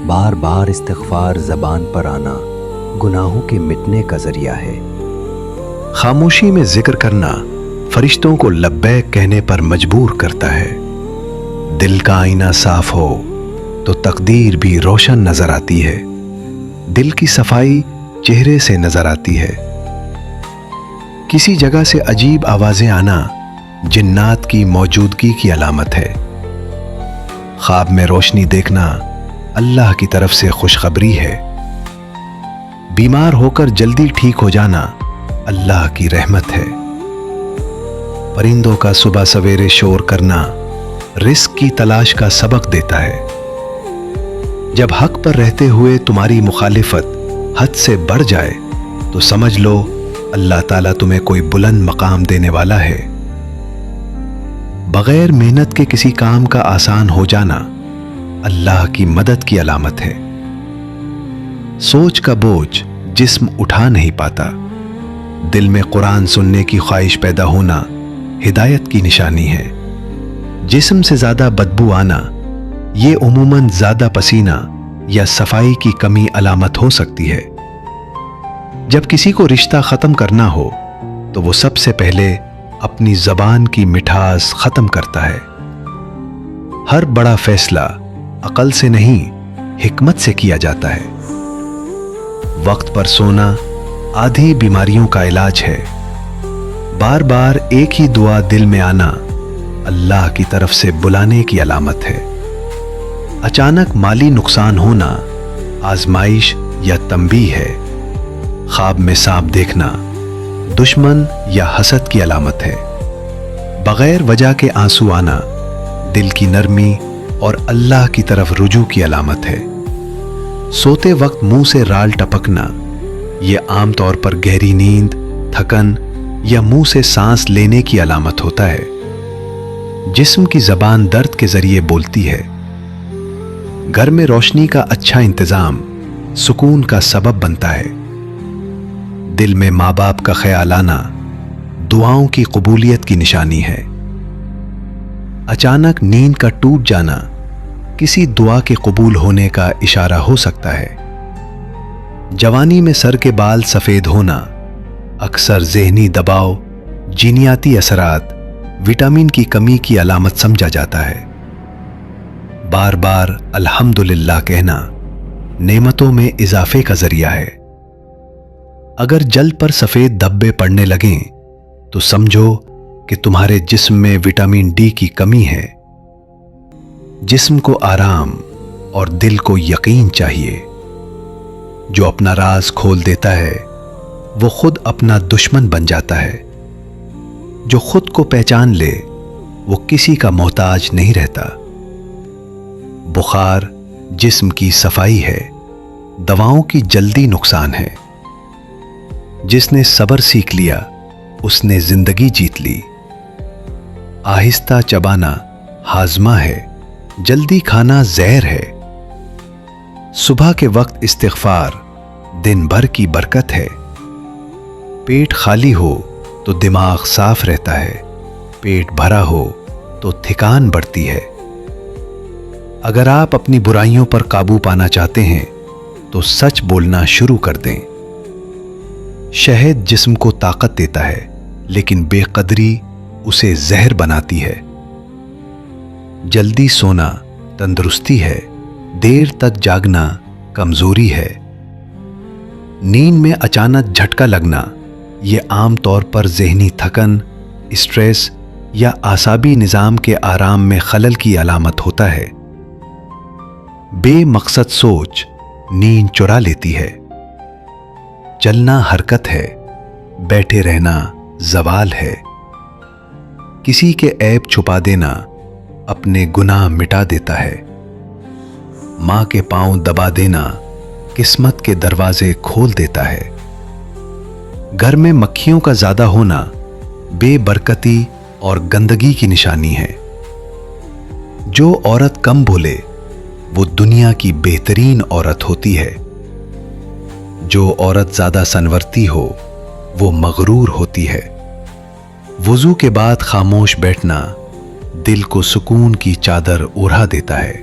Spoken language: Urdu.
بار بار استغفار زبان پر آنا گناہوں کے مٹنے کا ذریعہ ہے۔ خاموشی میں ذکر کرنا فرشتوں کو لبیک کہنے پر مجبور کرتا ہے۔ دل کا آئینہ صاف ہو تو تقدیر بھی روشن نظر آتی ہے۔ دل کی صفائی چہرے سے نظر آتی ہے۔ کسی جگہ سے عجیب آوازیں آنا جنات کی موجودگی کی علامت ہے۔ خواب میں روشنی دیکھنا اللہ کی طرف سے خوشخبری ہے۔ بیمار ہو کر جلدی ٹھیک ہو جانا اللہ کی رحمت ہے۔ پرندوں کا صبح سویرے شور کرنا رزق کی تلاش کا سبق دیتا ہے۔ جب حق پر رہتے ہوئے تمہاری مخالفت حد سے بڑھ جائے تو سمجھ لو اللہ تعالیٰ تمہیں کوئی بلند مقام دینے والا ہے۔ بغیر محنت کے کسی کام کا آسان ہو جانا اللہ کی مدد کی علامت ہے۔ سوچ کا بوجھ جسم اٹھا نہیں پاتا۔ دل میں قرآن سننے کی خواہش پیدا ہونا ہدایت کی نشانی ہے۔ جسم سے زیادہ بدبو آنا یہ عموماً زیادہ پسینہ یا صفائی کی کمی علامت ہو سکتی ہے۔ جب کسی کو رشتہ ختم کرنا ہو تو وہ سب سے پہلے اپنی زبان کی مٹھاس ختم کرتا ہے۔ ہر بڑا فیصلہ عقل سے نہیں حکمت سے کیا جاتا ہے۔ وقت پر سونا آدھی بیماریوں کا علاج ہے۔ بار بار ایک ہی دعا دل میں آنا اللہ کی طرف سے بلانے کی علامت ہے۔ اچانک مالی نقصان ہونا آزمائش یا تنبیہ ہے۔ خواب میں سانپ دیکھنا دشمن یا حسد کی علامت ہے۔ بغیر وجہ کے آنسو آنا دل کی نرمی اور اللہ کی طرف رجوع کی علامت ہے۔ سوتے وقت منہ سے رال ٹپکنا یہ عام طور پر گہری نیند، تھکن یا منہ سے سانس لینے کی علامت ہوتا ہے۔ جسم کی زبان درد کے ذریعے بولتی ہے۔ گھر میں روشنی کا اچھا انتظام سکون کا سبب بنتا ہے۔ دل میں ماں باپ کا خیال آنا دعاؤں کی قبولیت کی نشانی ہے۔ اچانک نیند کا ٹوٹ جانا کسی دعا کے قبول ہونے کا اشارہ ہو سکتا ہے۔ جوانی میں سر کے بال سفید ہونا اکثر ذہنی دباؤ، جینیاتی اثرات، وٹامن کی کمی کی علامت سمجھا جاتا ہے۔ بار بار الحمدللہ کہنا نعمتوں میں اضافے کا ذریعہ ہے۔ اگر جلد پر سفید دھبے پڑنے لگیں تو سمجھو کہ تمہارے جسم میں وٹامن ڈی کی کمی ہے۔ جسم کو آرام اور دل کو یقین چاہیے۔ جو اپنا راز کھول دیتا ہے وہ خود اپنا دشمن بن جاتا ہے۔ جو خود کو پہچان لے وہ کسی کا محتاج نہیں رہتا۔ بخار جسم کی صفائی ہے، دواؤں کی جلدی نقصان ہے۔ جس نے صبر سیکھ لیا اس نے زندگی جیت لی۔ آہستہ چبانا ہاضمہ ہے، جلدی کھانا زہر ہے۔ صبح کے وقت استغفار دن بھر کی برکت ہے۔ پیٹ خالی ہو تو دماغ صاف رہتا ہے، پیٹ بھرا ہو تو تھکان بڑھتی ہے۔ اگر آپ اپنی برائیوں پر قابو پانا چاہتے ہیں تو سچ بولنا شروع کر دیں۔ شہد جسم کو طاقت دیتا ہے لیکن بے قدری اسے زہر بناتی ہے۔ جلدی سونا تندرستی ہے، دیر تک جاگنا کمزوری ہے۔ نیند میں اچانک جھٹکا لگنا یہ عام طور پر ذہنی تھکن، اسٹریس یا اعصابی نظام کے آرام میں خلل کی علامت ہوتا ہے۔ بے مقصد سوچ نیند چرا لیتی ہے۔ چلنا حرکت ہے، بیٹھے رہنا زوال ہے۔ کسی کے عیب چھپا دینا اپنے گناہ مٹا دیتا ہے۔ ماں کے پاؤں دبا دینا قسمت کے دروازے کھول دیتا ہے۔ گھر میں مکھیوں کا زیادہ ہونا بے برکتی اور گندگی کی نشانی ہے۔ جو عورت کم بولے وہ دنیا کی بہترین عورت ہوتی ہے۔ جو عورت زیادہ سنورتی ہو وہ مغرور ہوتی ہے۔ وضو کے بعد خاموش بیٹھنا دل کو سکون کی چادر اوڑھا دیتا ہے۔